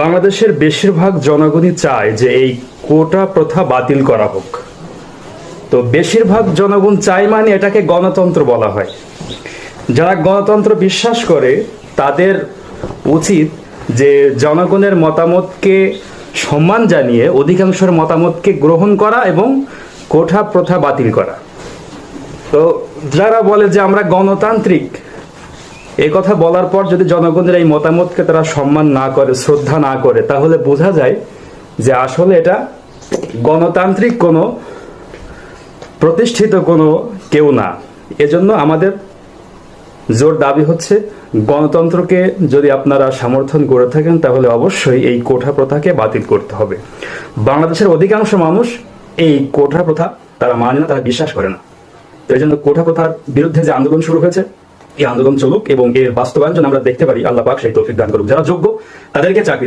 বাংলাদেশের বেশিরভাগ জনগণই চায় যে এই কোটা প্রথা বাতিল করা হোক। তো বেশিরভাগ জনগণ চায় মানে এটাকে গণতন্ত্র বলা হয়। যারা গণতন্ত্র বিশ্বাস করে তাদের উচিত যে জনগণের মতামতকে সম্মান জানিয়ে অধিকাংশের মতামতকে গ্রহণ করা এবং কোটা প্রথা বাতিল করা। তো যারা বলে যে আমরা গণতান্ত্রিক, এই কথা বলার পর যদি জনগণের এই মতামতকে তারা সম্মান না করে, শ্রদ্ধা না করে, তাহলে বোঝা যায় যে আসলে এটা গণতান্ত্রিক কোনো প্রতিষ্ঠিত কোনো কেউ না। এজন্য আমাদের জোর দাবি হচ্ছে গণতন্ত্রকে যদি আপনারা সমর্থন করে থাকেন তাহলে অবশ্যই এই কোটা প্রথাকে বাতিল করতে হবে। বাংলাদেশের অধিকাংশ মানুষ এই কোটা প্রথা তারা মানে না, তারা বিশ্বাস করে না। এই জন্য কোটা প্রথার বিরুদ্ধে যে আন্দোলন শুরু হয়েছে, এই আন্দোলন চলুক এবং এর বাস্তবায়ন যেন আমরা দেখতে পারি। আল্লাহ পাক সেই তৌফিক দান করুক। যারা যোগ্য তাদেরকে চাকরি